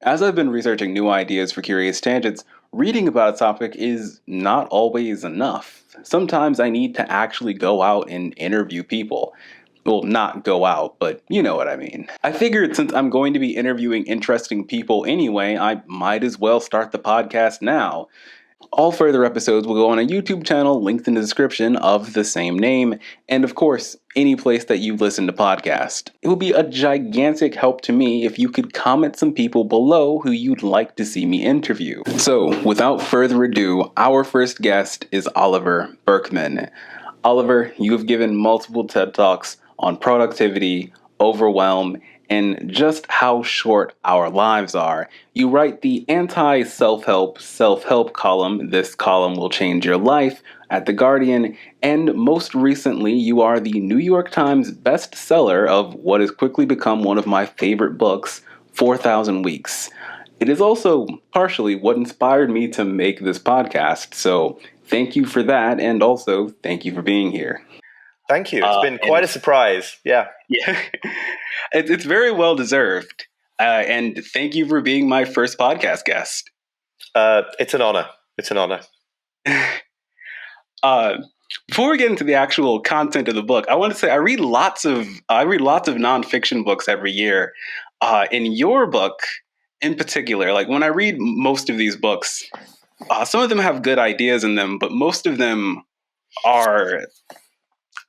As I've been researching new ideas for Curious Tangents, reading about a topic is not always enough. Sometimes I need to actually go out and interview people. Well, not go out, but you know what I mean. I figured since I'm going to be interviewing interesting people anyway, I might as well start the podcast now. All further episodes will go on a YouTube channel linked in the description of the same name, and of course, any place that you listen to podcasts. It would be a gigantic help to me if you could comment some people below who you'd like to see me interview. So, without further ado, our first guest is Oliver Burkeman. Oliver, you have given multiple TED Talks on productivity, overwhelm, and just how short our lives are. You write the anti-self-help column, This Column Will Change Your Life, at The Guardian, and most recently you are the New York Times bestseller of what has quickly become one of my favorite books, 4,000 Weeks. It is also partially what inspired me to make this podcast, so thank you for that, and also thank you for being here. Thank you. It's been quite a surprise. Yeah. Yeah, it's very well deserved. And thank you for being my first podcast guest. It's an honor. It's an honor. Before we get into the actual content of the book, I want to say I read lots of nonfiction books every year. In your book, in particular, like when I read most of these books, some of them have good ideas in them, but most of them are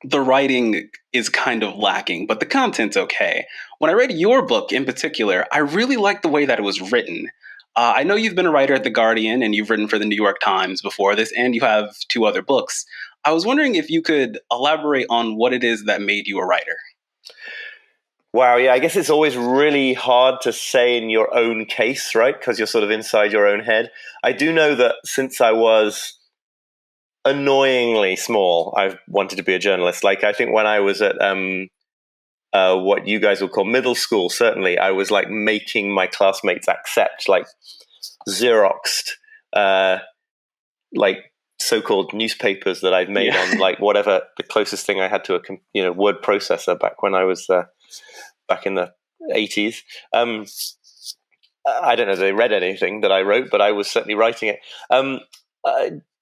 the writing is kind of lacking, but the content's okay. When I read your book in particular, I really liked the way that it was written. I know you've been a writer at The Guardian and you've written for the New York Times before this, and you have two other books. I was wondering if you could elaborate on what it is that made you a writer. Wow, yeah, I guess it's always really hard to say in your own case, right? Because you're sort of inside your own head. I do know that since I was annoyingly small, I've wanted to be a journalist. Like, I think when I was at what you guys would call middle school, certainly, I was like making my classmates accept like Xeroxed, like so-called newspapers that I'd made on like whatever the closest thing I had to a word processor back when I was back in the 80s. I don't know if they read anything that I wrote, but I was certainly writing it.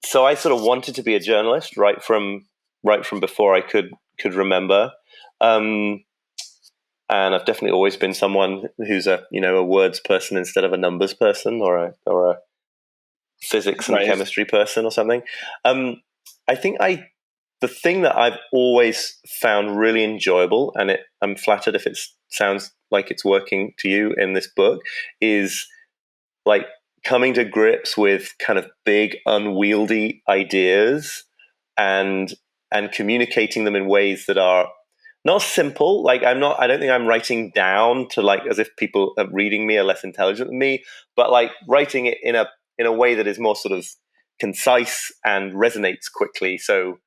So I sort of wanted to be a journalist right from before I could remember, and I've definitely always been someone who's a words person instead of a numbers person, or a physics and chemistry person or something. I think the thing that I've always found really enjoyable, and I'm flattered if it sounds like it's working to you in this book, is like coming to grips with kind of big, unwieldy ideas and communicating them in ways that are not simple. Like I don't think I'm writing down to like as if people are reading me are less intelligent than me, but like writing it in a way that is more sort of concise and resonates quickly. So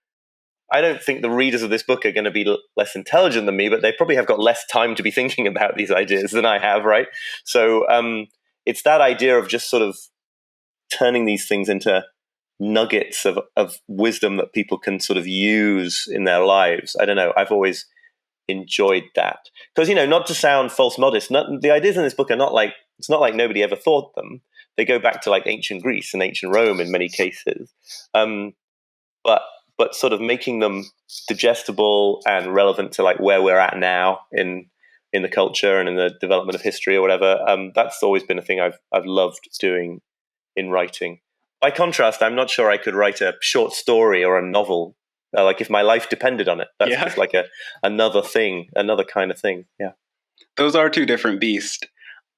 I don't think the readers of this book are going to be less intelligent than me, but they probably have got less time to be thinking about these ideas than I have, right? So it's that idea of just sort of turning these things into nuggets of wisdom that people can sort of use in their lives. I don't know. I've always enjoyed that because, not to sound false modest, the ideas in this book are not like, it's not like nobody ever thought them. They go back to like ancient Greece and ancient Rome in many cases. But sort of making them digestible and relevant to like where we're at now in the culture and in the development of history or whatever. That's always been a thing I've loved doing in writing. By contrast, I'm not sure I could write a short story or a novel, like if my life depended on it. That's just like another kind of thing. Yeah. Those are two different beasts.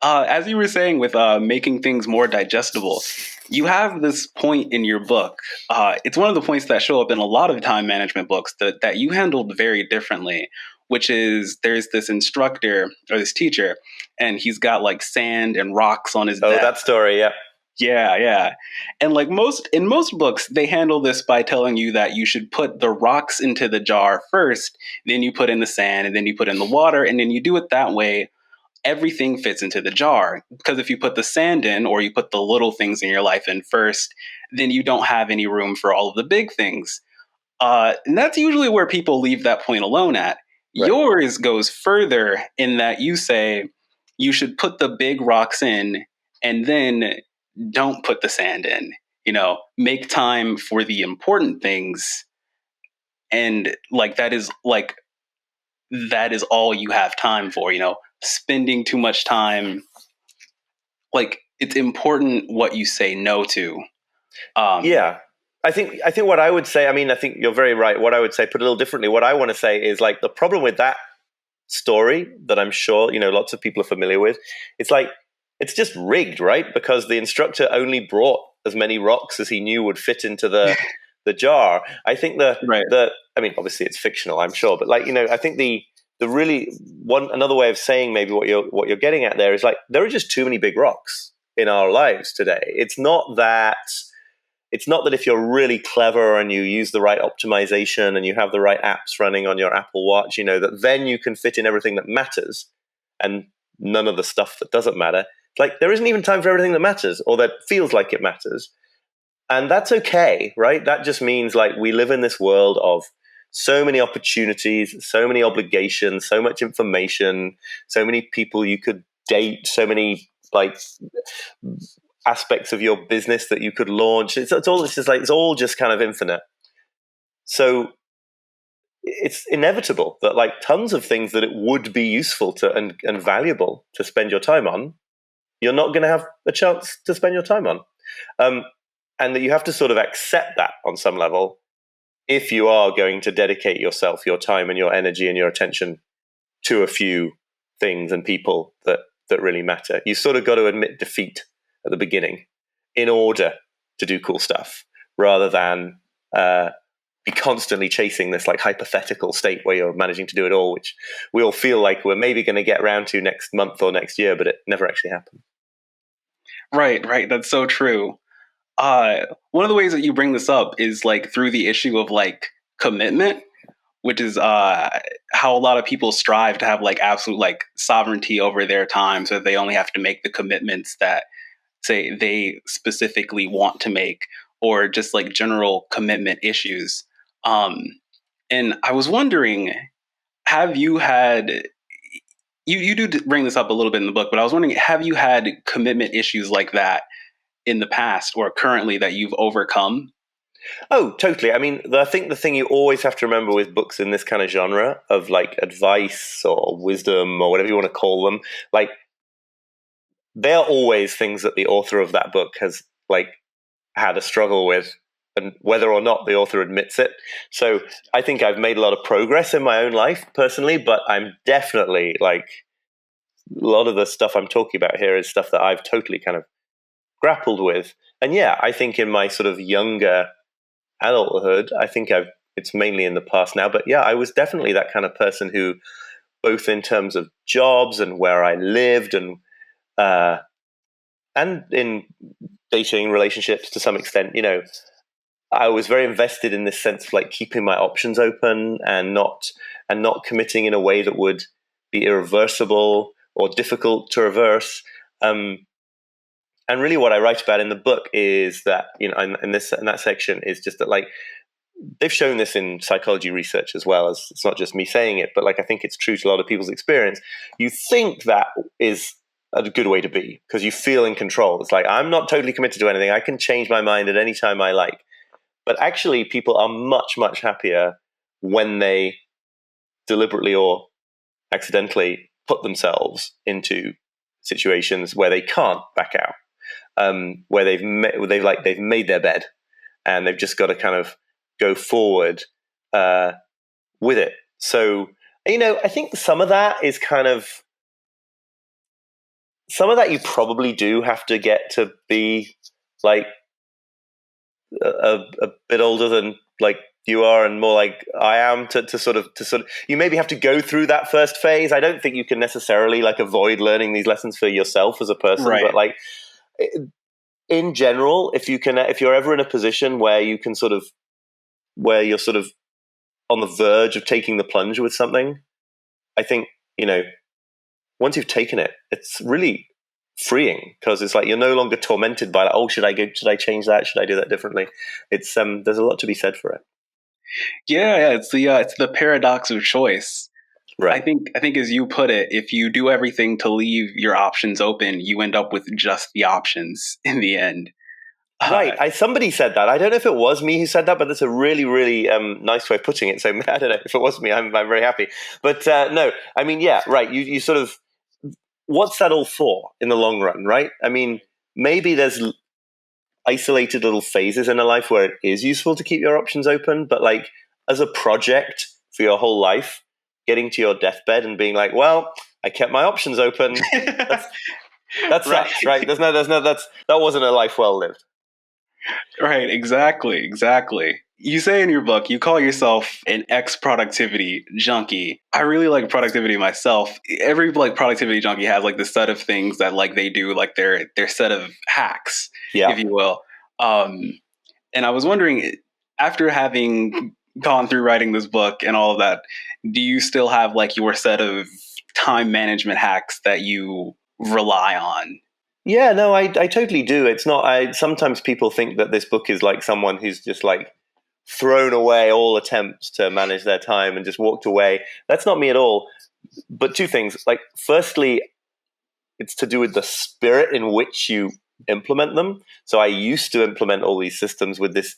As you were saying with making things more digestible, you have this point in your book. It's one of the points that show up in a lot of time management books that you handled very differently, which is there's this instructor or this teacher, and he's got like sand and rocks on his desk. Oh, that story, yeah. Yeah. And like in most books, they handle this by telling you that you should put the rocks into the jar first, then you put in the sand, and then you put in the water, and then you do it that way. Everything fits into the jar. Because if you put the sand in or you put the little things in your life in first, then you don't have any room for all of the big things. And that's usually where people leave that point alone at. Right. Yours goes further in that you say you should put the big rocks in and then don't put the sand in. Make time for the important things, and that is all you have time for. Spending too much time, it's important what you say no to. Yeah. I think what I would say, I mean, I think you're very right. What I would say, put a little differently, what I want to say is like the problem with that story that I'm sure, lots of people are familiar with, it's like, it's just rigged, right? Because the instructor only brought as many rocks as he knew would fit into the jar. I think Right. I mean, obviously it's fictional, I'm sure, but I think the really another way of saying maybe what you're getting at there is like, there are just too many big rocks in our lives today. It's not that if you're really clever and you use the right optimization and you have the right apps running on your Apple Watch, that then you can fit in everything that matters and none of the stuff that doesn't matter. Like, there isn't even time for everything that matters or that feels like it matters. And that's okay, right? That just means like we live in this world of so many opportunities, so many obligations, so much information, so many people you could date, so many like aspects of your business that you could launch. It's all just kind of infinite. So it's inevitable that like tons of things that it would be useful to and valuable to spend your time on, you're not going to have a chance to spend your time on. And that you have to sort of accept that on some level if you are going to dedicate yourself, your time and your energy and your attention to a few things and people that really matter. You sort of got to admit defeat at the beginning in order to do cool stuff, rather than be constantly chasing this like hypothetical state where you're managing to do it all, which we all feel like we're maybe going to get around to next month or next year, but it never actually happened. Right. That's so true. One of the ways that you bring this up is like through the issue of like commitment, which is how a lot of people strive to have like absolute like sovereignty over their time, so they only have to make the commitments that say they specifically want to make, or just like general commitment issues. Um, and I was wondering, have you had you do bring this up a little bit in the book, but I was wondering, have you had commitment issues like that in the past or currently that you've overcome? Oh, totally. I mean, I think the thing you always have to remember with books in this kind of genre of like advice or wisdom or whatever you want to call them, like they are always things that the author of that book has like had a struggle with, and whether or not the author admits it. So I think I've made a lot of progress in my own life personally, but I'm definitely like, a lot of the stuff I'm talking about here is stuff that I've totally kind of grappled with. And yeah, I think in my sort of younger adulthood, I think it's mainly in the past now, but yeah, I was definitely that kind of person who, both in terms of jobs and where I lived and in dating relationships to some extent, I was very invested in this sense of like keeping my options open and not committing in a way that would be irreversible or difficult to reverse. And really, what I write about in the book is that in that section is just that like they've shown this in psychology research as well, as it's not just me saying it, but like I think it's true to a lot of people's experience. You think that is a good way to be because you feel in control. It's like, I'm not totally committed to anything. I can change my mind at any time I like. But actually, people are much, much happier when they deliberately or accidentally put themselves into situations where they can't back out, where they've made their bed and they've just got to kind of go forward with it. So, I think some of that you probably do have to get to be like a bit older than like you are and more like I am to sort of you maybe have to go through that first phase. I don't think you can necessarily like avoid learning these lessons for yourself as a person, Right. but like in general, if you're ever in a position where you're sort of on the verge of taking the plunge with something, I think, once you've taken it, it's really freeing because it's like you're no longer tormented by like, oh, should I change that? Should I do that differently? It's there's a lot to be said for it. Yeah, it's the paradox of choice. Right. I think as you put it, if you do everything to leave your options open, you end up with just the options in the end. Right. Uh, Somebody said that. I don't know if it was me who said that, but that's a really, really nice way of putting it. So I don't know if it was me. I'm very happy. But no, I mean, yeah, right. You sort of, what's that all for in the long run, right? I mean, maybe there's isolated little phases in a life where it is useful to keep your options open, but like as a project for your whole life, getting to your deathbed and being like, well, I kept my options open. That right. sucks, right? That wasn't a life well lived. Right, exactly, exactly. You say in your book, you call yourself an ex-productivity junkie. I really like productivity myself. Every like productivity junkie has like this set of things that like they do, like their set of hacks, Yeah. if you will. Um, and I was wondering, after having gone through writing this book and all of that, do you still have like your set of time management hacks that you rely on? Yeah, no, I totally do. It's not, sometimes people think that this book is like someone who's just like thrown away all attempts to manage their time and just walked away. That's not me at all. But two things. Like, firstly, it's to do with the spirit in which you implement them. So I used to implement all these systems with this,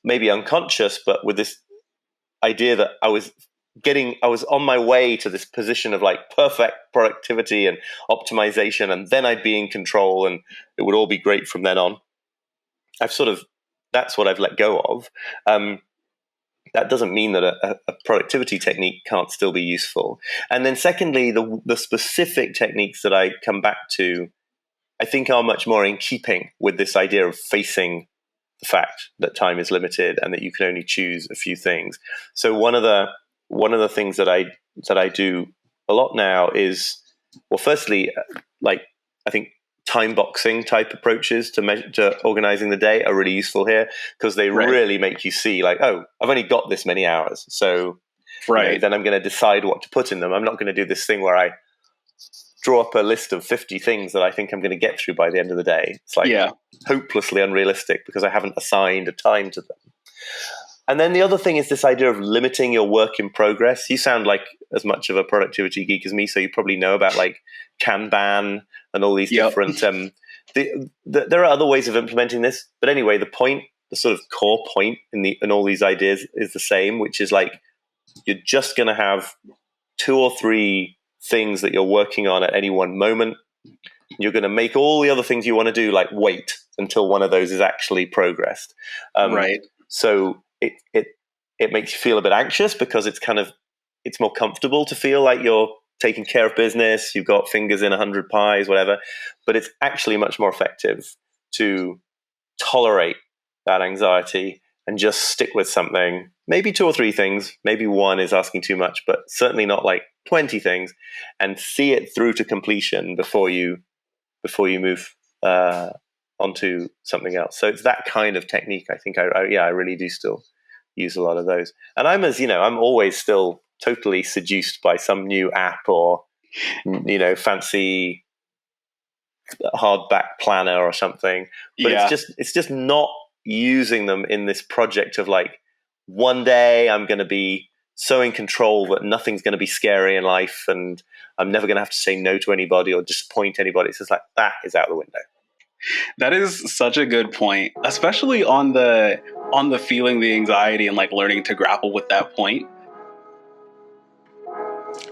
maybe unconscious, but with this idea that I was on my way to this position of like perfect productivity and optimization, and then I'd be in control and it would all be great from then on. That's what I've let go of. That doesn't mean that a productivity technique can't still be useful. And then secondly, the specific techniques that I come back to, I think are much more in keeping with this idea of facing the fact that time is limited and that you can only choose a few things. So one of the things that I do a lot now is, well, firstly, like I think time boxing type approaches to organizing the day are really useful here, because they Right. really make you see like, oh, I've only got this many hours, so Right. then I'm going to decide what to put in them. I'm not going to do this thing where I draw up a list of 50 things that I think I'm going to get through by the end of the day. It's like hopelessly unrealistic because I haven't assigned a time to them. And then the other thing is this idea of limiting your work in progress. You sound like as much of a productivity geek as me, so you probably know about like Kanban and all these different. There are other ways of implementing this, but anyway, the sort of core point in all these ideas is the same, which is like you're just going to have 2 or 3 things that you're working on at any one moment. You're going to make all the other things you want to do like wait until one of those is actually progressed. Right. So it makes you feel a bit anxious because it's more comfortable to feel like you're taking care of business. You've got fingers in 100 pies, whatever. But it's actually much more effective to tolerate that anxiety and just stick with something. Maybe 2 or 3 things. Maybe one is asking too much, but certainly not like 20 things, and see it through to completion before you move onto something else. So it's that kind of technique. I think I really do still use a lot of those. And I'm always still totally seduced by some new app or fancy hardback planner or something. But it's just not using them in this project of like, one day I'm going to be so in control that nothing's going to be scary in life and I'm never going to have to say no to anybody or disappoint anybody. It's just like, that is out the window. That is such a good point, especially on the feeling the anxiety and like learning to grapple with that point.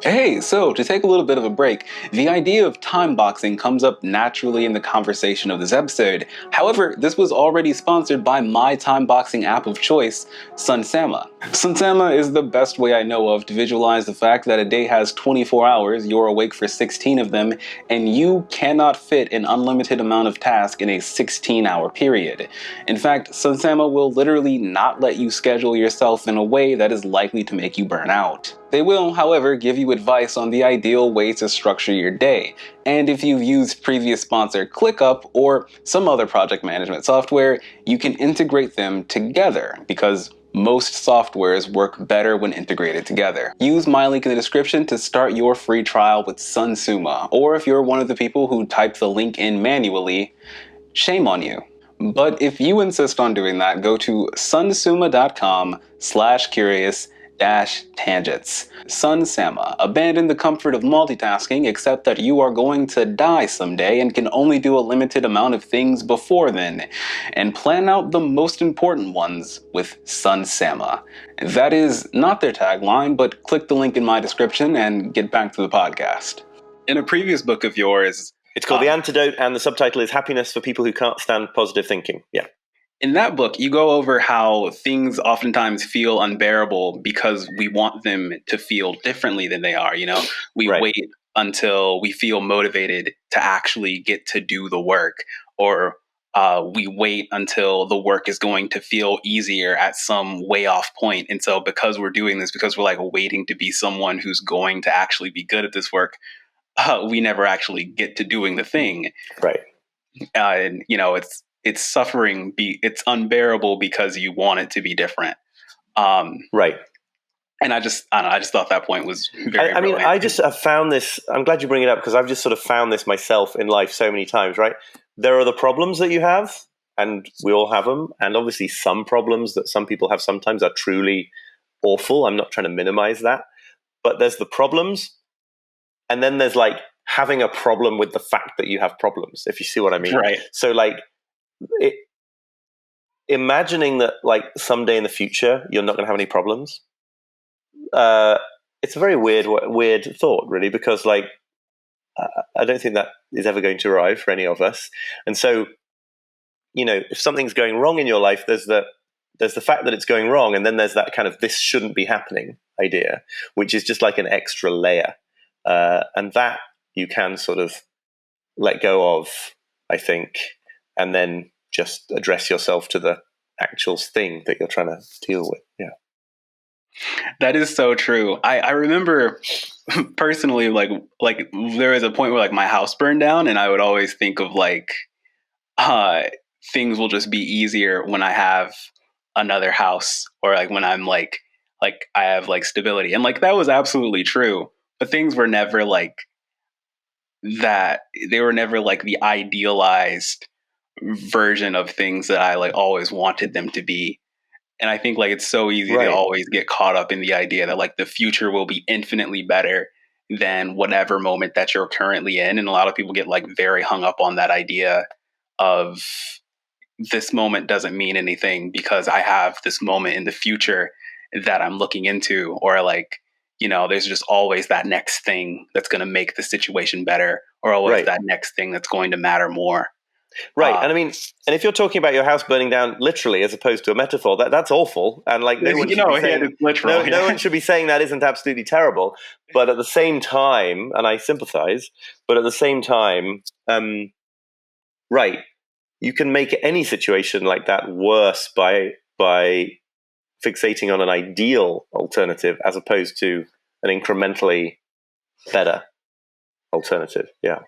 Hey, so to take a little bit of a break, the idea of time boxing comes up naturally in the conversation of this episode. However, this was already sponsored by my time boxing app of choice, Sunsama. Sunsama is the best way I know of to visualize the fact that a day has 24 hours, you're awake for 16 of them, and you cannot fit an unlimited amount of tasks in a 16-hour period. In fact, Sunsama will literally not let you schedule yourself in a way that is likely to make you burn out. They will, however, give you advice on the ideal way to structure your day. And if you've used previous sponsor ClickUp or some other project management software, you can integrate them together because most softwares work better when integrated together. Use my link in the description to start your free trial with Sunsuma, or if you're one of the people who type the link in manually, shame on you. But if you insist on doing that, go to sunsuma.com/curious Tangents. Son Sama, abandon the comfort of multitasking, accept that you are going to die someday and can only do a limited amount of things before then, and plan out the most important ones with Son Sama. That is not their tagline, but click the link in my description and get back to the podcast. In a previous book of yours, it's called The Antidote, and the subtitle is Happiness for People Who Can't Stand Positive Thinking. Yeah. In that book, you go over how things oftentimes feel unbearable because we want them to feel differently than they are. You know, we wait until we feel motivated to actually get to do the work, or we wait until the work is going to feel easier at some way off point. And so because we're doing this, because we're like waiting to be someone who's going to actually be good at this work, we never actually get to doing the thing. Right. And, you know, it's suffering. It's unbearable because you want it to be different. Right. And I just thought that point was very. I mean, I just have found this. I'm glad you bring it up because I've just sort of found this myself in life so many times. Right. There are the problems that you have, and we all have them. And obviously, some problems that some people have sometimes are truly awful. I'm not trying to minimize that, but there's the problems, and then there's like having a problem with the fact that you have problems. If you see what I mean. Right. So like. Imagining that like someday in the future you're not going to have any problems, it's a very weird thought, really, because like I don't think that is ever going to arrive for any of us. And so, you know, if something's going wrong in your life, there's the fact that it's going wrong, and then there's that kind of this shouldn't be happening idea, which is just like an extra layer, and that you can sort of let go of, I think, and then just address yourself to the actual thing that you're trying to deal with. Yeah. That is so true. I remember personally, like there was a point where like my house burned down, and I would always think of like, things will just be easier when I have another house, or like when I'm like I have like stability. And like that was absolutely true. But things were never like that. They were never like the idealized version of things that I like always wanted them to be. And I think like it's so easy to always get caught up in the idea that like the future will be infinitely better than whatever moment that you're currently in. And a lot of people get like very hung up on that idea of this moment doesn't mean anything because I have this moment in the future that I'm looking into, or like, you know, there's just always that next thing that's going to make the situation better, or always that next thing that's going to matter more. Right. And I mean, and if you're talking about your house burning down literally as opposed to a metaphor, that's awful. And like no one should be saying, no one should be saying that isn't absolutely terrible. But at the same time, and I sympathize, but at the same time, right, you can make any situation like that worse by fixating on an ideal alternative as opposed to an incrementally better alternative. Yeah.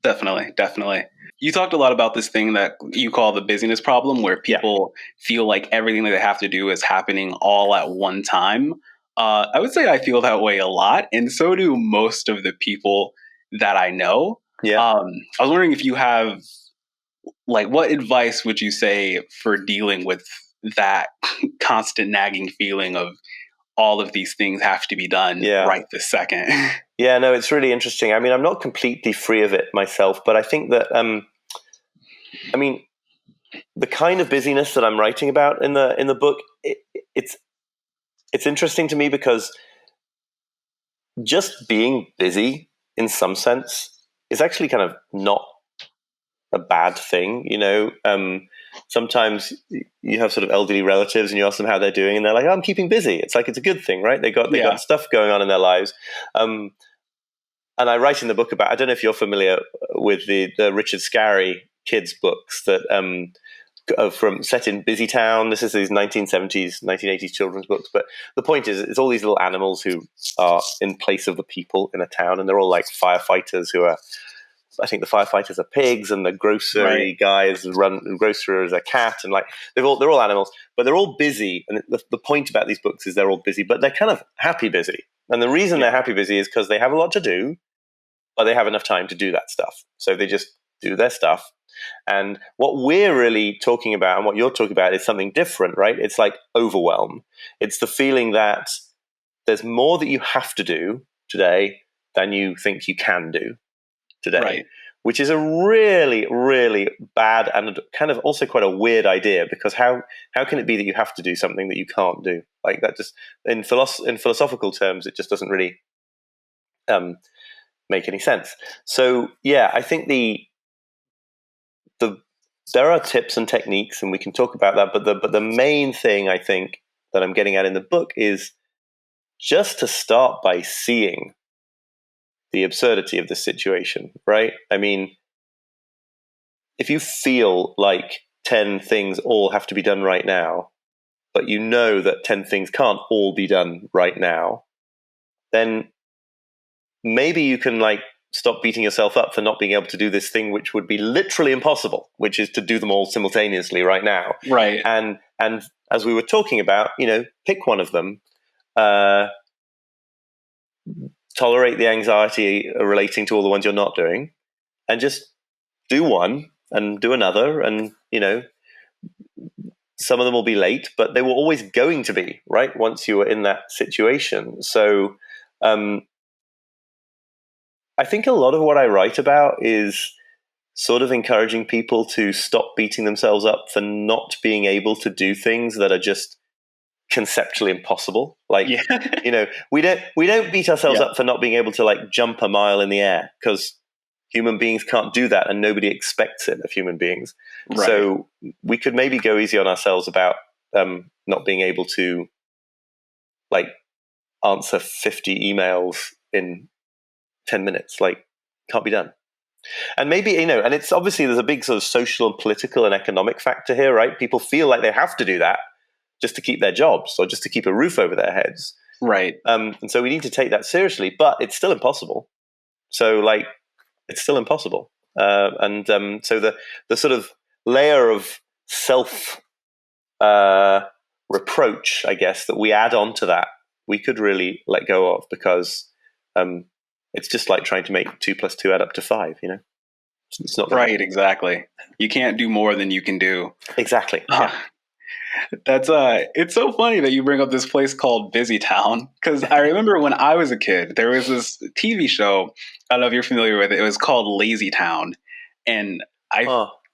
Definitely. You talked a lot about this thing that you call the busyness problem, where people feel like everything that they have to do is happening all at one time. I would say I feel that way a lot, and so do most of the people that I know. Yeah. I was wondering if you have, like, what advice would you say for dealing with that constant nagging feeling of all of these things have to be done right this second? Yeah, no, it's really interesting. I mean, I'm not completely free of it myself, but I think that, I mean, the kind of busyness that I'm writing about in the book, it's interesting to me because just being busy in some sense is actually kind of not a bad thing, you know. Sometimes you have sort of elderly relatives and you ask them how they're doing, and they're like, "Oh, I'm keeping busy." It's like it's a good thing, right? They got stuff going on in their lives. And I write in the book about, I don't know if you're familiar with the Richard Scarry kids books that from set in Busy Town. This is these 1970s, 1980s children's books. But the point is, it's all these little animals who are in place of the people in a town, and they're all like firefighters who are, I think the firefighters are pigs, and the grocery guys the grocer is a cat, and like they're all animals, but they're all busy. And the point about these books is they're all busy, but they're kind of happy busy. And the reason they're happy busy is because they have a lot to do, but they have enough time to do that stuff. So they just do their stuff. And what we're really talking about, and what you're talking about, is something different, right? It's like overwhelm. It's the feeling that there's more that you have to do today than you think you can do today. Right. Which is a really, really bad and kind of also quite a weird idea, because how can it be that you have to do something that you can't do? Like that just in philosophical terms, it just doesn't really make any sense. So yeah, I think there are tips and techniques, and we can talk about that. But the main thing I think that I'm getting at in the book is just to start by seeing the absurdity of the situation, right? I mean, if you feel like 10 things all have to be done right now, but you know that 10 things can't all be done right now, then maybe you can like stop beating yourself up for not being able to do this thing, which would be literally impossible, which is to do them all simultaneously right now. Right. And as we were talking about, pick one of them, tolerate the anxiety relating to all the ones you're not doing, and just do one and do another. And, some of them will be late, but they were always going to be, right? Once you were in that situation. So I think a lot of what I write about is sort of encouraging people to stop beating themselves up for not being able to do things that are just conceptually impossible. Like, we don't beat ourselves up for not being able to like jump a mile in the air, because human beings can't do that, and nobody expects it of human beings. Right. So we could maybe go easy on ourselves about not being able to like answer 50 emails in 10 minutes. Like, can't be done. And maybe, and it's obviously there's a big sort of social and political and economic factor here, right? People feel like they have to do that just to keep their jobs or just to keep a roof over their heads. Right. And so we need to take that seriously, but it's still impossible. So like, it's still impossible. So the sort of layer of self reproach, I guess, that we add on to that, we could really let go of, because it's just like trying to make 2 + 2 add up to 5, It's not right, exactly. You can't do more than you can do. Exactly. Yeah. That's it's so funny that you bring up this place called Busy Town, because I remember when I was a kid, there was this TV show. I don't know if you're familiar with it. It was called Lazy Town, and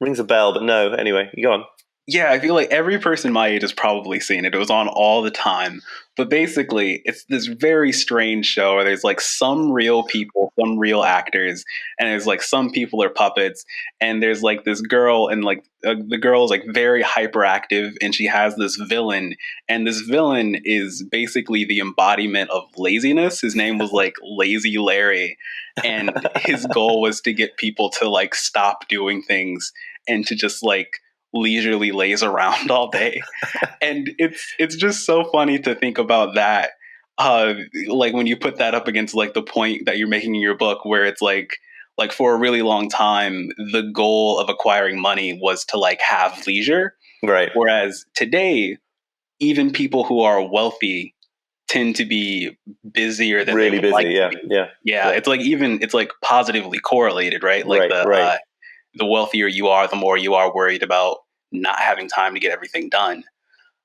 rings a bell, but no. Anyway, you go on. Yeah, I feel like every person my age has probably seen it. It was on all the time. But basically, it's this very strange show where there's like some real people, some real actors, and there's like some people are puppets. And there's like this girl, and like the girl is like very hyperactive, and she has this villain. And this villain is basically the embodiment of laziness. His name was like Lazy Larry. And his goal was to get people to like stop doing things and to just like leisurely lays around all day. And it's just so funny to think about that, like when you put that up against like the point that you're making in your book, where it's like for a really long time the goal of acquiring money was to like have leisure, right? Whereas today, even people who are wealthy tend to be busier than really they would busy. Like to be. Yeah, it's like it's like positively correlated, right? Like the wealthier you are, the more you are worried about not having time to get everything done.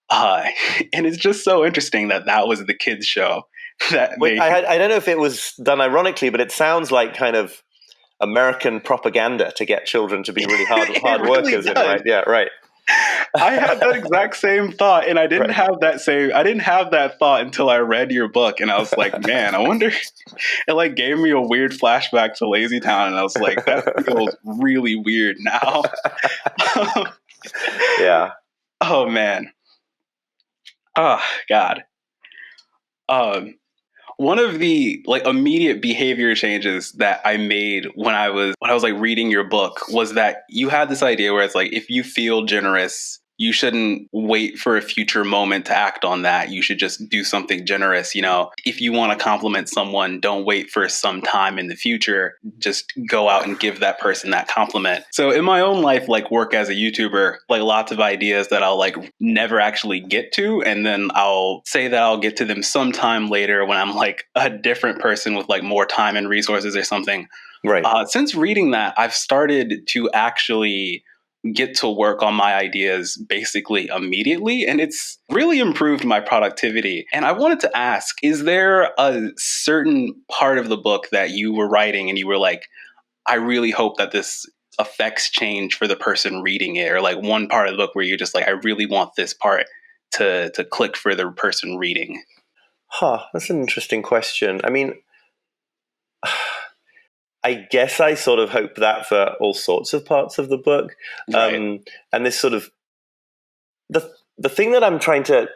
And it's just so interesting that was the kids' show. I don't know if it was done ironically, but it sounds like kind of American propaganda to get children to be really hard really workers. Right? Yeah, right. I had that exact same thought, and I didn't have that thought until I read your book, and I was like, man, I wonder. It like gave me a weird flashback to Lazy Town, and I was like, that feels really weird now. Yeah. Oh man. Oh God. One of the like immediate behavior changes that I made when I was like reading your book was that you had this idea where it's like, if you feel generous, you shouldn't wait for a future moment to act on that. You should just do something generous. If you want to compliment someone, don't wait for some time in the future. Just go out and give that person that compliment. So in my own life, like work as a YouTuber, like lots of ideas that I'll like never actually get to. And then I'll say that I'll get to them sometime later when I'm like a different person with like more time and resources or something. Right. Since reading that, I've started to actually get to work on my ideas basically immediately. And it's really improved my productivity. And I wanted to ask, is there a certain part of the book that you were writing and you were like, I really hope that this affects change for the person reading it? Or like one part of the book where you're just like, I really want this part to click for the person reading? That's an interesting question. I mean, I guess I sort of hope that for all sorts of parts of the book. Right. And this sort of the thing that I'm trying to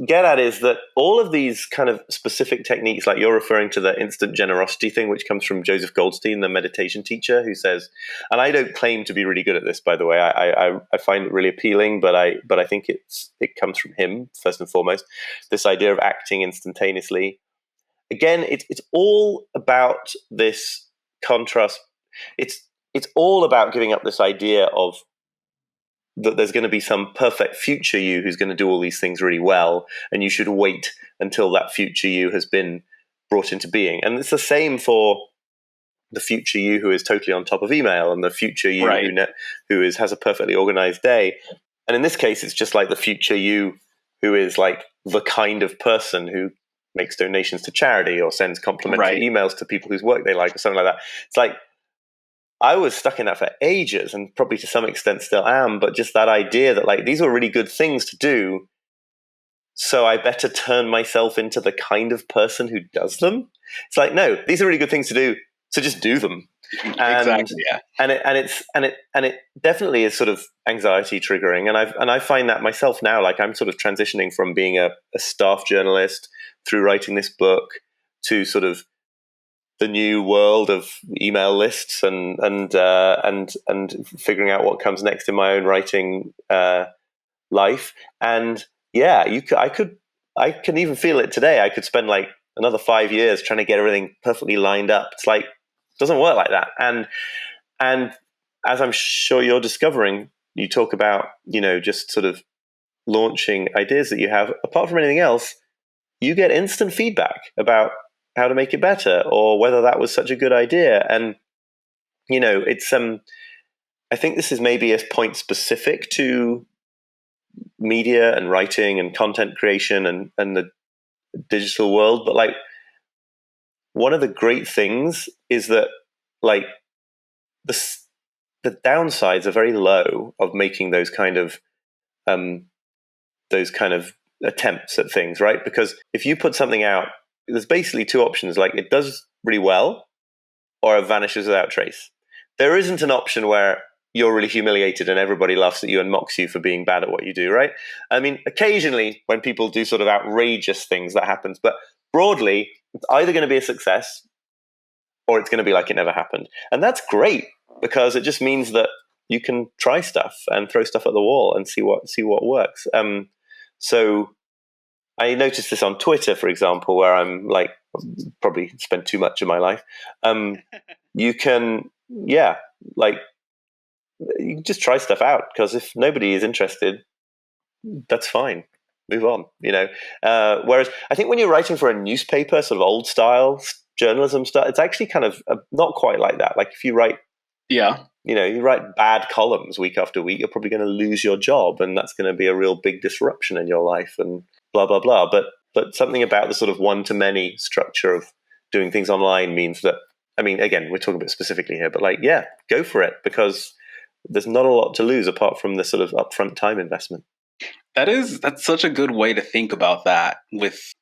get at is that all of these kind of specific techniques, like you're referring to the instant generosity thing, which comes from Joseph Goldstein, the meditation teacher, who says, and I don't claim to be really good at this, by the way. I find it really appealing, but I think it comes from him first and foremost. This idea of acting instantaneously. Again, it's all about this contrast. It's all about giving up this idea of that there's going to be some perfect future you who's going to do all these things really well, and you should wait until that future you has been brought into being. And it's the same for the future you who is totally on top of email, and the future you who has a perfectly organized day. And in this case, it's just like the future you who is like the kind of person who makes donations to charity or sends complimentary emails to people whose work they like or something like that. It's like, I was stuck in that for ages, and probably to some extent still am, but just that idea that like these are really good things to do, so I better turn myself into the kind of person who does them. It's like, no, these are really good things to do, so just do them. Exactly. Yeah. And it definitely is sort of anxiety triggering, and I find that myself now. Like I'm sort of transitioning from being a staff journalist through writing this book to sort of the new world of email lists and figuring out what comes next in my own writing life. And yeah, I can even feel it today. I could spend like another 5 years trying to get everything perfectly lined up. It's like, it doesn't work like that. And as I'm sure you're discovering, you talk about, just sort of launching ideas that you have. Apart from anything else, you get instant feedback about how to make it better or whether that was such a good idea. And it's I think this is maybe a point specific to media and writing and content creation and the digital world, but like one of the great things is that like the downsides are very low of making those kind of attempts at things, right? Because if you put something out, there's basically two options. Like it does really well or it vanishes without trace. There isn't an option where you're really humiliated and everybody laughs at you and mocks you for being bad at what you do, right? I mean, occasionally when people do sort of outrageous things, that happens. But broadly, it's either going to be a success or it's going to be like it never happened. And that's great because it just means that you can try stuff and throw stuff at the wall and see what works. So I noticed this on Twitter, for example, where I'm like probably spend too much of my life. You can, you can just try stuff out because if nobody is interested, that's fine. Move on, Whereas I think when you're writing for a newspaper, sort of old style journalism stuff, it's actually kind of not quite like that. Like if you write, you write bad columns week after week, you're probably going to lose your job, and that's going to be a real big disruption in your life, and blah blah blah. But something about the sort of one to many structure of doing things online means that, I mean, again, we're talking about specifically here, but like, yeah, go for it because there's not a lot to lose apart from the sort of upfront time investment. That's such a good way to think about that with,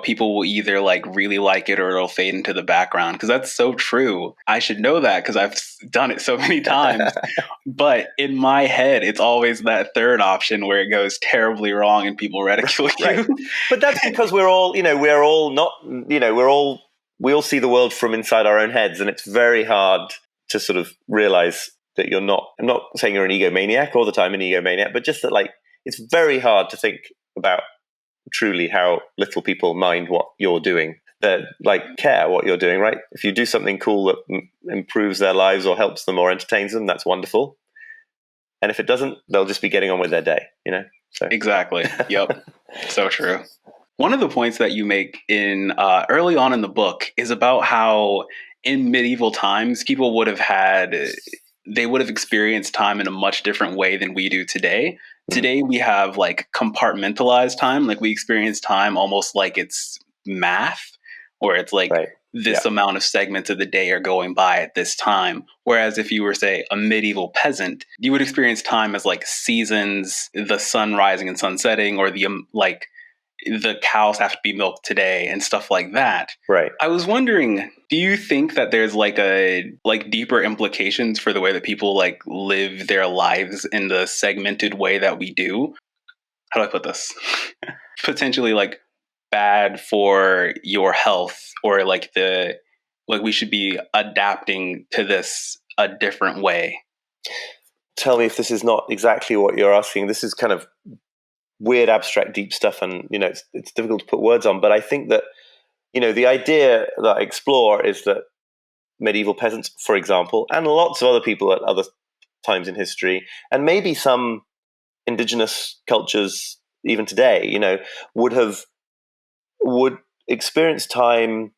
people will either like really like it or it'll fade into the background, because that's so true. I should know that because I've done it so many times. But in my head, it's always that third option where it goes terribly wrong and people ridicule you. But that's because we all see the world from inside our own heads, and it's very hard to sort of realize that you're not. I'm not saying you're an egomaniac all the time, but just that like it's very hard to think about truly how little people mind what you're doing. That like care what you're doing, right? If you do something cool that improves their lives or helps them or entertains them, that's wonderful. And if it doesn't, they'll just be getting on with their day, So. Exactly. Yep. So true. One of the points that you make in early on in the book is about how in medieval times people would have had they would have experienced time in a much different way than we do today. Today we have like compartmentalized time, like we experience time almost like it's math, or it's like this amount of segments of the day are going by at this time. Whereas if you were, say, a medieval peasant, you would experience time as like seasons, the sun rising and sun setting, or the cows have to be milked today and stuff like that. Right. I was wondering, do you think that there's like deeper implications for the way that people like live their lives in the segmented way that we do? How do I put this? Potentially like bad for your health, or like we should be adapting to this a different way. Tell me if this is not exactly what you're asking. This is kind of weird, abstract, deep stuff, and it's difficult to put words on. But I think that the idea that I explore is that medieval peasants, for example, and lots of other people at other times in history, and maybe some indigenous cultures even today, would experience time,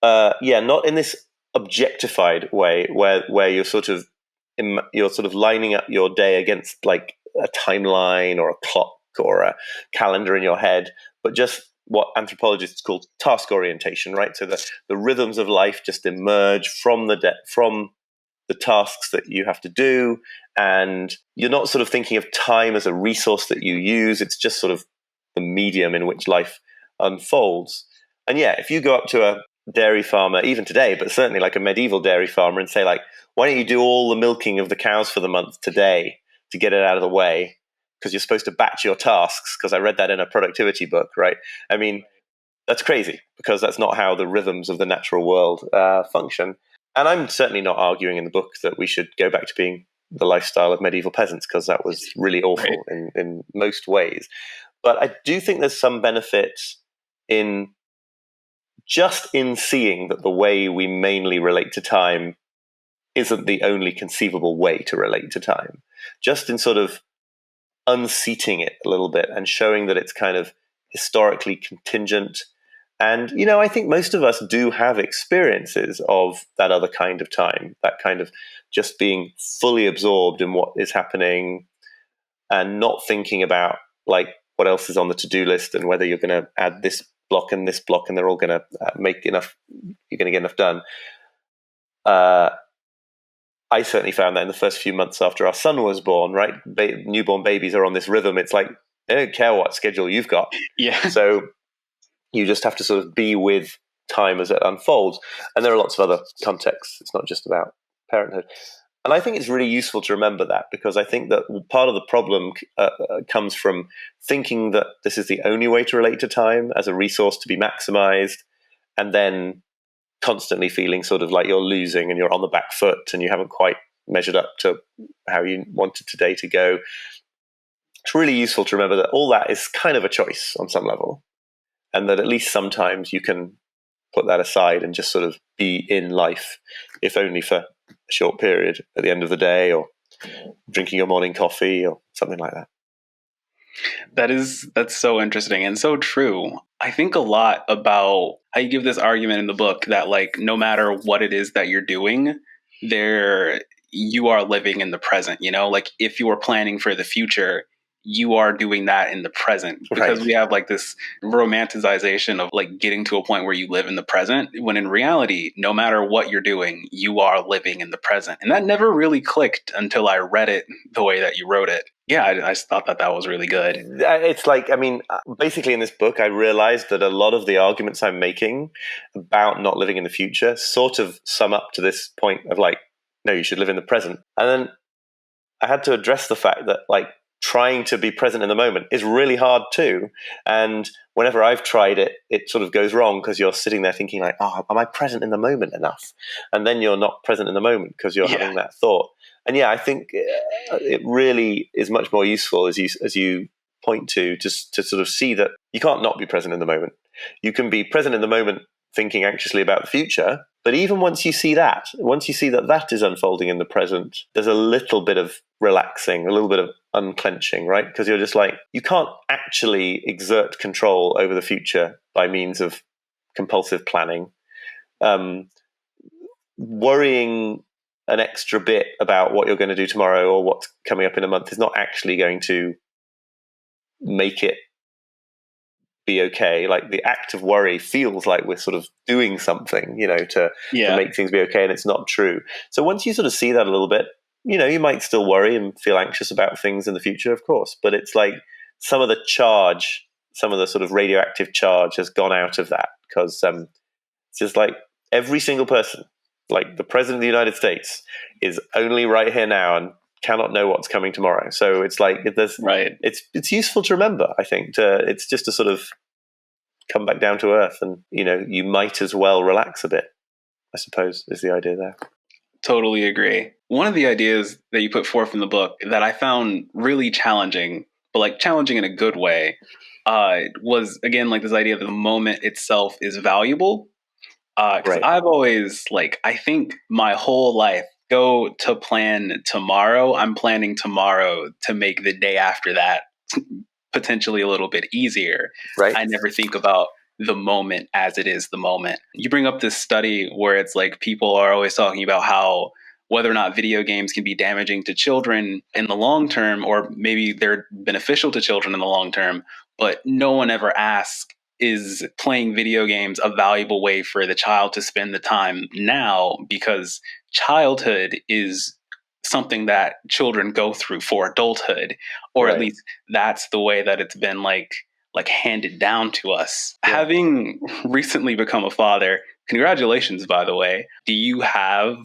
not in this objectified way where you're sort of lining up your day against like a timeline or a clock or a calendar in your head, but just what anthropologists call task orientation, right? So the rhythms of life just emerge from the tasks that you have to do, and you're not sort of thinking of time as a resource that you use. It's just sort of the medium in which life unfolds. And if you go up to a dairy farmer, even today, but certainly like a medieval dairy farmer, and say like, why don't you do all the milking of the cows for the month today to get it out of the way? Because you're supposed to batch your tasks, because I read that in a productivity book, right? I mean, that's crazy, because that's not how the rhythms of the natural world function. And I'm certainly not arguing in the book that we should go back to being the lifestyle of medieval peasants, because that was really awful in most ways. But I do think there's some benefit in seeing that the way we mainly relate to time isn't the only conceivable way to relate to time. Just in sort of unseating it a little bit and showing that it's kind of historically contingent. And, I think most of us do have experiences of that other kind of time, that kind of just being fully absorbed in what is happening and not thinking about like what else is on the to-do list and whether you're going to add this block and this block and they're all going to make enough, you're going to get enough done. I certainly found that in the first few months after our son was born, right? Newborn babies are on this rhythm. It's like, they don't care what schedule you've got. Yeah. So you just have to sort of be with time as it unfolds. And there are lots of other contexts. It's not just about parenthood. And I think it's really useful to remember that, because I think that part of the problem comes from thinking that this is the only way to relate to time as a resource to be maximized, and then constantly feeling sort of like you're losing and you're on the back foot and you haven't quite measured up to how you wanted today to go. It's really useful to remember that all that is kind of a choice on some level, and that at least sometimes you can put that aside and just sort of be in life, if only for a short period at the end of the day, or drinking your morning coffee or something like that. That's so interesting and so true. I think a lot about how you give this argument in the book that like no matter what it is that you're doing, you are living in the present, like if you are planning for the future, you are doing that in the present, because we have like this romanticization of like getting to a point where you live in the present, when in reality, no matter what you're doing, you are living in the present. And that never really clicked until I read it the way that you wrote it. Yeah, I thought that was really good. It's like, I mean, basically in this book, I realized that a lot of the arguments I'm making about not living in the future sort of sum up to this point of like, no, you should live in the present. And then I had to address the fact that like trying to be present in the moment is really hard too. And whenever I've tried it, it sort of goes wrong, because you're sitting there thinking like, oh, am I present in the moment enough? And then you're not present in the moment because you're having that thought. And I think it really is much more useful, as you point to sort of see that you can't not be present in the moment. You can be present in the moment thinking anxiously about the future, but even once you see that that is unfolding in the present, there's a little bit of relaxing, a little bit of unclenching, right? Because you're just like, you can't actually exert control over the future by means of compulsive planning. Worrying an extra bit about what you're going to do tomorrow or what's coming up in a month is not actually going to make it be okay. Like the act of worry feels like we're sort of doing something, to make things be okay, and it's not true. So once you sort of see that a little bit, you might still worry and feel anxious about things in the future, of course, but it's like some of the sort of radioactive charge has gone out of that, because it's just like every single person, like the president of the United States, is only right here now and cannot know what's coming tomorrow. So it's like it's useful to remember. I think it's just to sort of come back down to earth, and you might as well relax a bit, I suppose, is the idea there. Totally agree. One of the ideas that you put forth in the book that I found really challenging, but like challenging in a good way, was again like this idea that the moment itself is valuable. Because I've always I think my whole life, go to plan tomorrow, I'm planning tomorrow to make the day after that potentially a little bit easier. Right. I never think about the moment as it is the moment. You bring up this study where it's like people are always talking about how whether or not video games can be damaging to children in the long term, or maybe they're beneficial to children in the long term, but no one ever asks, is playing video games a valuable way for the child to spend the time now? Because childhood is something that children go through for adulthood, or at least that's the way that it's been handed down to us. Yeah. Having recently become a father, congratulations, by the way. Do you have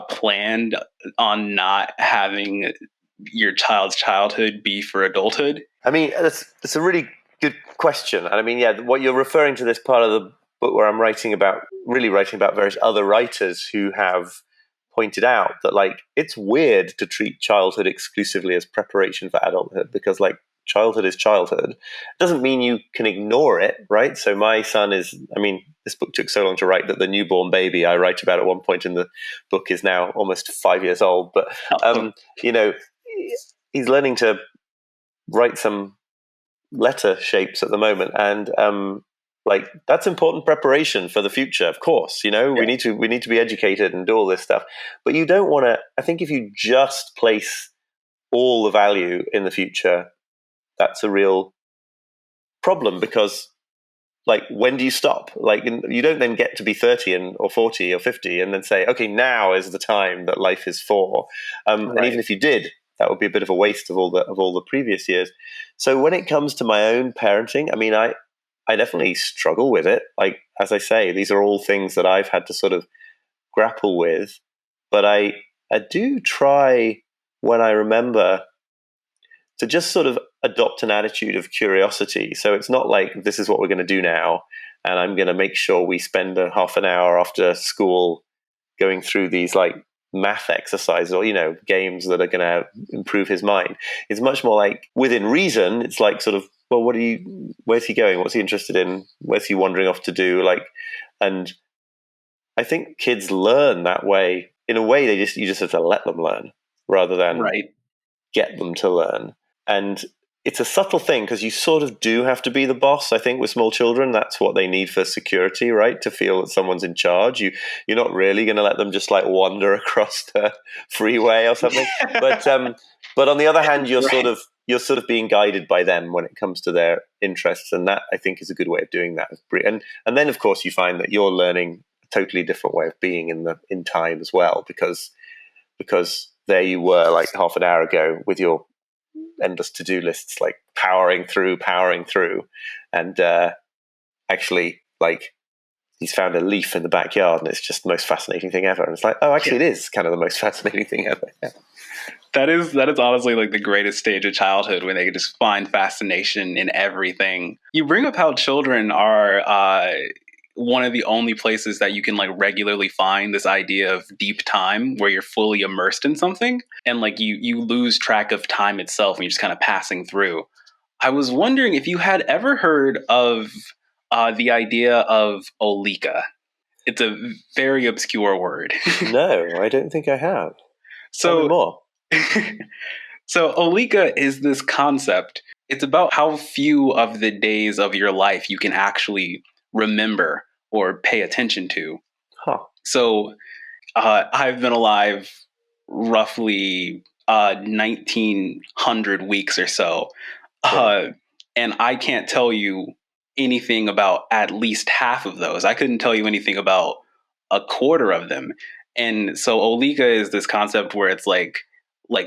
planned on not having your child's childhood be for adulthood? I mean, that's a really good question. And I mean, yeah, what you're referring to, this part of the book where I'm writing about various other writers who have pointed out that it's weird to treat childhood exclusively as preparation for adulthood, because childhood is childhood. It doesn't mean you can ignore it, right? So my son this book took so long to write that the newborn baby I write about at one point in the book is now almost 5 years old. But, he's learning to write some letter shapes at the moment. And that's important preparation for the future, of course. We need to be educated and do all this stuff. But you don't want to, I think if you just place all the value in the future, that's a real problem, because when do you stop? You don't then get to be 30 or 40 or 50 and then say, okay, now is the time that life is for. And even if you did, that would be a bit of a waste of all the previous years. So when it comes to my own parenting, I mean, I definitely struggle with it. As I say, these are all things that I've had to sort of grapple with. But I do try, when I remember, to just sort of adopt an attitude of curiosity. So it's not like, this is what we're going to do now, and I'm going to make sure we spend a half an hour after school going through these math exercises or games that are going to improve his mind. It's much more within reason. It's sort of, well, where's he going? What's he interested in? Where's he wandering off to do? And I think kids learn that way. In a way, you just have to let them learn rather than get them to learn. And it's a subtle thing, because you sort of do have to be the boss. I think with small children, that's what they need for security, right? To feel that someone's in charge. You're not really going to let them just wander across the freeway or something. But on the other hand, you're sort of being guided by them when it comes to their interests, and that I think is a good way of doing that. And then of course you find that you're learning a totally different way of being in time as well, because there you were half an hour ago with your endless to-do lists, powering through, and actually he's found a leaf in the backyard and it's just the most fascinating thing ever. And it's it is kind of the most fascinating thing ever. Yeah. That is honestly the greatest stage of childhood, when they can just find fascination in everything. You bring up how children are one of the only places that you can regularly find this idea of deep time, where you're fully immersed in something, and you lose track of time itself and you're just kind of passing through. I was wondering if you had ever heard of the idea of Olika. It's a very obscure word. No, I don't think I have. Tell me more. So Olika is this concept. It's about how few of the days of your life you can actually remember or pay attention to. Huh. So I've been alive roughly 1900 weeks or so. Uh, and I can't tell you anything about at least half of those. I couldn't tell you anything about a quarter of them. And so Olika is this concept where it's like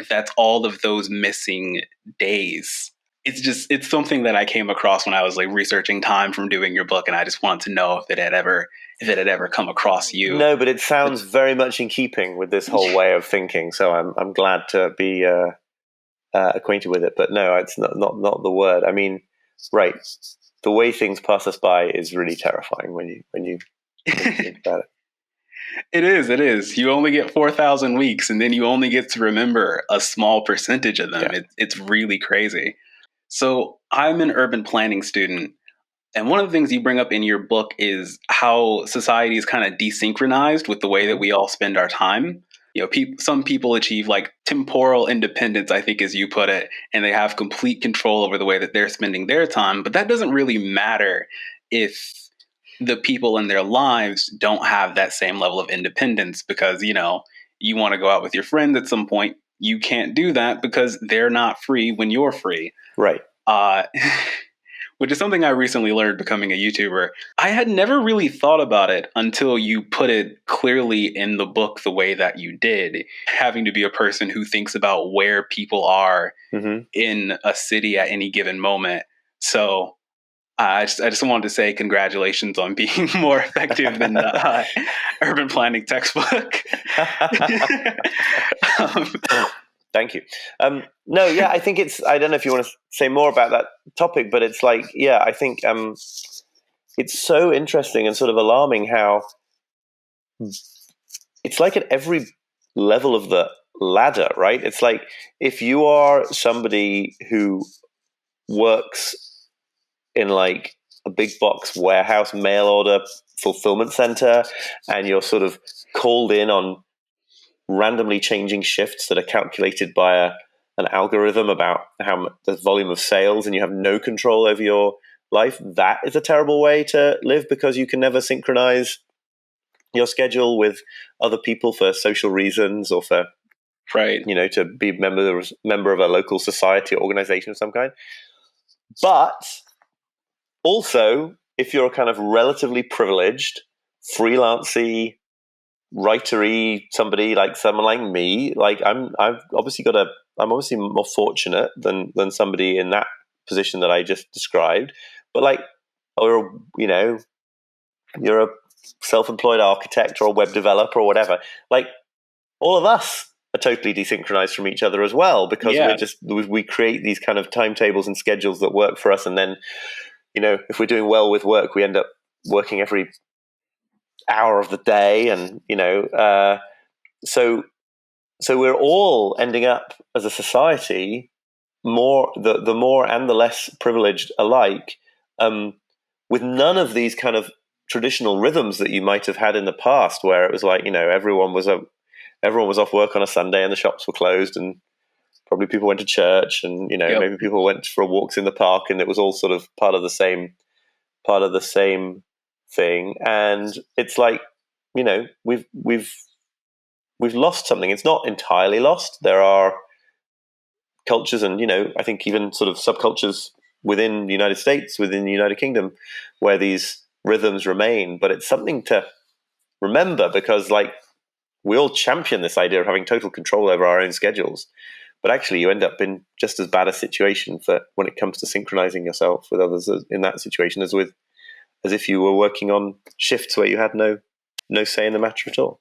that's all of those missing days. It's something that I came across when I was like researching time from doing your book, and I just wanted to know if it had ever come across you. No, but it sounds very much in keeping with this whole way of thinking. So I'm glad to be acquainted with it. But no, it's not the word. I mean, right, the way things pass us by is really terrifying when you think about it. It is. It is. You only get 4,000 weeks, and then you only get to remember a small percentage of them. Yeah. It's really crazy. So I'm an urban planning student, and one of the things you bring up in your book is how society is kind of desynchronized with the way that we all spend our time. You know, some people achieve like temporal independence, I think, as you put it, and they have complete control over the way that they're spending their time. But that doesn't really matter if the people in their lives don't have that same level of independence, because, you know, you want to go out with your friends at some point. You can't do that because they're not free when you're free. Right. Uh, which is something I recently learned becoming a YouTuber. I had never really thought about it until you put it clearly in the book the way that you did, having to be a person who thinks about where people are in a city at any given moment. So I just wanted to say congratulations on being more effective than the urban planning textbook. Thank you. No, yeah, I think I don't know if you want to say more about that topic, but it's like, yeah, I think it's so interesting and sort of alarming how it's like at every level of the ladder, right? It's like if you are somebody who works in like a big box warehouse mail order fulfillment center, and you're sort of called in on randomly changing shifts that are calculated by an algorithm about how the volume of sales, and you have no control over your life. That is a terrible way to live, because you can never synchronize your schedule with other people for social reasons, or for, right, you know, to be member of a local society or organization of some kind. But also, if you're a kind of relatively privileged, freelancy, writery somebody, like someone like me, like I'm obviously more fortunate than somebody in that position that I just described. But like, or you know, you're a self-employed architect or a web developer or whatever. Like, all of us are totally desynchronized from each other as well, because we create these kind of timetables and schedules that work for us, and then, you know, if we're doing well with work, we end up working every hour of the day, and you know, so we're all ending up as a society, the more and the less privileged alike, with none of these kind of traditional rhythms that you might have had in the past, where it was like, you know, everyone was off work on a Sunday and the shops were closed, and probably people went to church, and you know, maybe people went for walks in the park, and it was all sort of part of the same thing. And it's like, you know, we've lost something. It's not entirely lost. There are cultures, and you know, I think even sort of subcultures within the United States, within the United Kingdom, where these rhythms remain. But it's something to remember, because like, we all champion this idea of having total control over our own schedules, but actually you end up in just as bad a situation for when it comes to synchronizing yourself with others in that situation as if you were working on shifts where you had no say in the matter at all.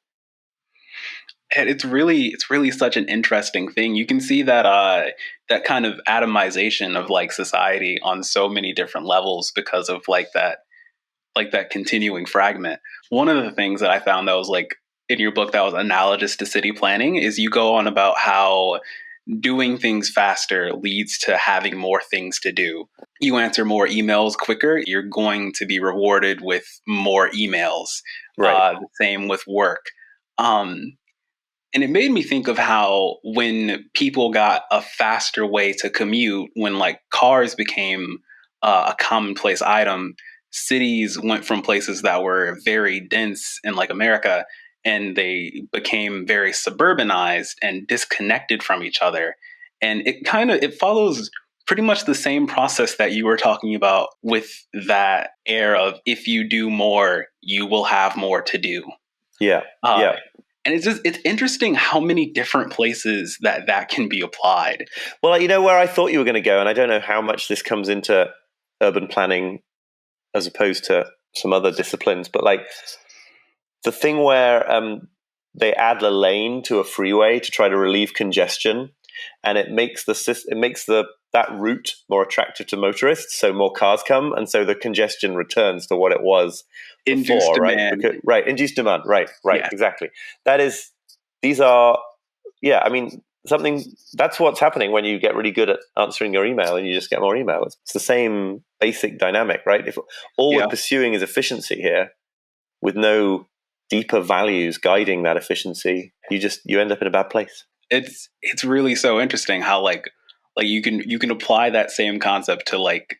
And it's really such an interesting thing. You can see that that kind of atomization of like society on so many different levels because of like that continuing fragment. One of the things that I found that was like in your book that was analogous to city planning is you go on about how doing things faster leads to having more things to do. You answer more emails quicker, you're going to be rewarded with more emails. Right. The same with work. And it made me think of how when people got a faster way to commute, when like cars became a commonplace item, cities went from places that were very dense in like America and they became very suburbanized and disconnected from each other. And it follows pretty much the same process that you were talking about, with that air of, if you do more, you will have more to do. Yeah. Uh, Yeah. and it's interesting how many different places that can be applied. Well, you know where I thought you were going to go, and I don't know how much this comes into urban planning as opposed to some other disciplines, but like the thing where they add a lane to a freeway to try to relieve congestion, and it makes that route more attractive to motorists, so more cars come, and so the congestion returns to what it was Induced before, right? demand. Right, induced demand, right, Yeah. exactly. These are, yeah, I mean, something that's what's happening when you get really good at answering your email and you just get more email. It's the same basic dynamic, right? If all we're pursuing is efficiency here, with no deeper values guiding that efficiency, you end up in a bad place. It's really so interesting how like you can apply that same concept to like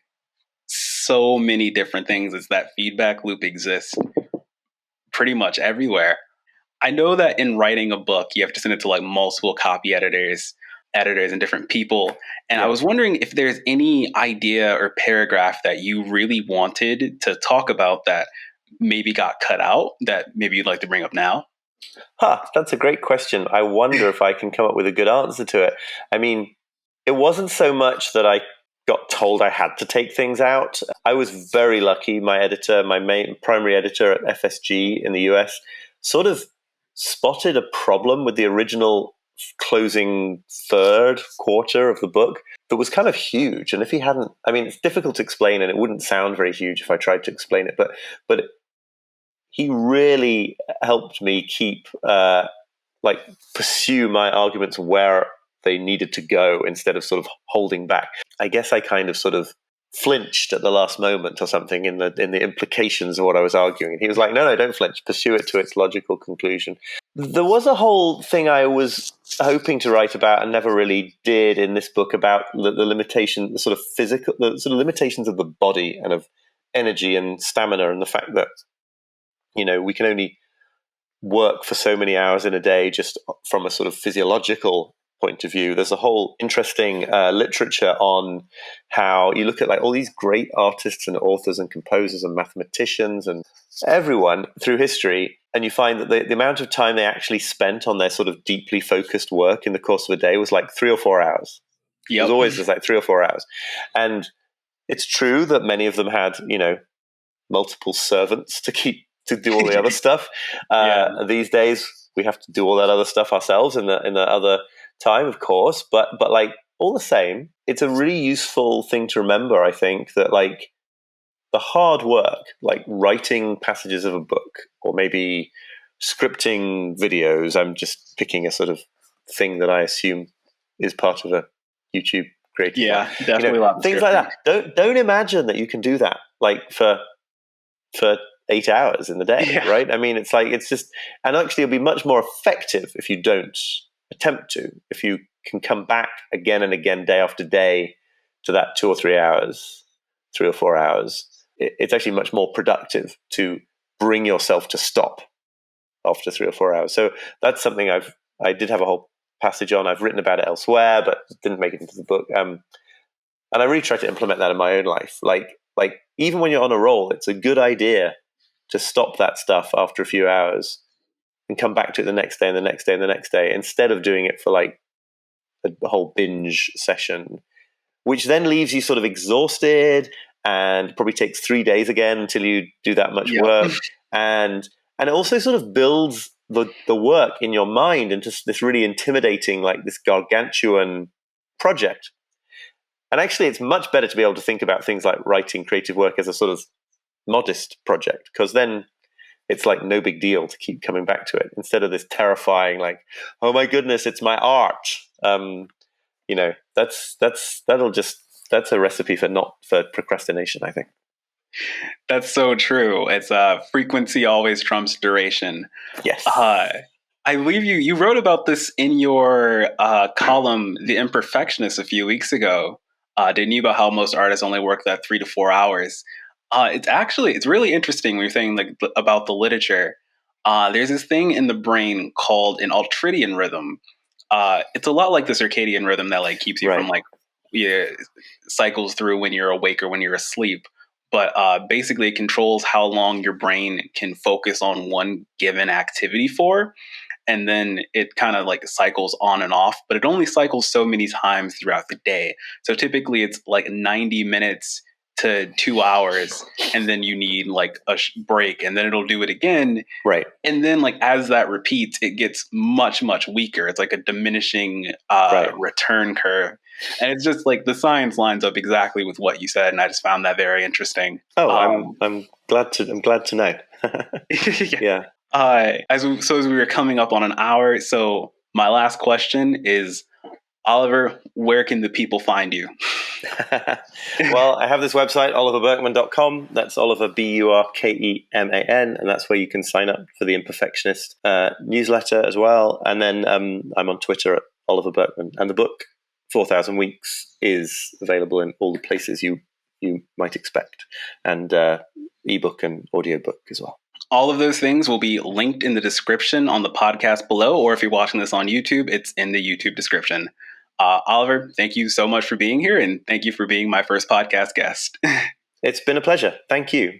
so many different things, as that feedback loop exists pretty much everywhere. I know that in writing a book, you have to send it to like multiple copy editors and different people. And I was wondering if there's any idea or paragraph that you really wanted to talk about that maybe got cut out, that maybe you'd like to bring up now. That's a great question. I wonder if I can come up with a good answer to it. I mean, it wasn't so much that I got told I had to take things out. I was very lucky. My editor, my main primary editor at FSG in the US, sort of spotted a problem with the original closing third quarter of the book that was kind of huge. And if he hadn't, I mean, it's difficult to explain, and it wouldn't sound very huge if I tried to explain it, but he really helped me keep pursue my arguments where they needed to go instead of sort of holding back. I guess I kind of sort of flinched at the last moment or something in the implications of what I was arguing. And he was like, no, don't flinch, pursue it to its logical conclusion. There was a whole thing I was hoping to write about and never really did in this book about the limitation, the sort of limitations of the body and of energy and stamina, and the fact that, we can only work for so many hours in a day just from a sort of physiological point of view. There's a whole interesting literature on how you look at like all these great artists and authors and composers and mathematicians and everyone through history, and you find that the amount of time they actually spent on their sort of deeply focused work in the course of a day was like 3 or 4 hours. It was always just like 3 or 4 hours. And it's true that many of them had, multiple servants to do all the other stuff. These days, we have to do all that other stuff ourselves in the other time, of course. But like all the same, it's a really useful thing to remember. I think that like the hard work, like writing passages of a book, or maybe scripting videos. I'm just picking a sort of thing that I assume is part of a YouTube creative. Yeah, definitely things like that. Don't imagine that you can do that like for 8 hours in the day, right? I mean, it's just, and actually it'll be much more effective if you don't attempt to. If you can come back again and again, day after day, to that 2 or 3 hours, 3 or 4 hours, it's actually much more productive to bring yourself to stop after 3 or 4 hours. So that's something I did have a whole passage on. I've written about it elsewhere, but didn't make it into the book. And I really try to implement that in my own life. Like even when you're on a roll, it's a good idea to stop that stuff after a few hours and come back to it the next day and the next day and the next day, instead of doing it for like a whole binge session, which then leaves you sort of exhausted and probably takes 3 days again until you do that much work. And it also sort of builds the work in your mind into this really intimidating, like this gargantuan project. And actually, it's much better to be able to think about things like writing creative work as a sort of modest project, because then it's like no big deal to keep coming back to it, instead of this terrifying, like, oh my goodness, it's my art. That's a recipe for procrastination, I think. That's so true. It's frequency always trumps duration. Yes. I believe you wrote about this in your column, The Imperfectionist, a few weeks ago, didn't you, about how most artists only work that 3 to 4 hours. It's really interesting when you're saying like about the literature. There's this thing in the brain called an ultradian rhythm. It's a lot like the circadian rhythm that like keeps you from Right. like yeah, cycles through when you're awake or when you're asleep. But basically, it controls how long your brain can focus on one given activity for, and then it kind of like cycles on and off. But it only cycles so many times throughout the day. So typically, it's like 90 minutes to 2 hours, and then you need like a break, and then it'll do it again, Right. and then like as that repeats it gets much weaker. It's like a diminishing Right. return curve, and it's just like the science lines up exactly with what you said, and I just found that very interesting. Oh, I'm glad to know. Yeah. Yeah. As we were coming up on an hour, so my last question is, Oliver, where can the people find you? Well, I have this website, oliverburkeman.com. That's Oliver, Burkeman, and that's where you can sign up for the Imperfectionist newsletter as well. And then I'm on Twitter at Oliver Burkeman. And the book, 4,000 Weeks, is available in all the places you might expect, and ebook and audiobook as well. All of those things will be linked in the description on the podcast below, or if you're watching this on YouTube, it's in the YouTube description. Oliver, thank you so much for being here, and thank you for being my first podcast guest. It's been a pleasure. Thank you.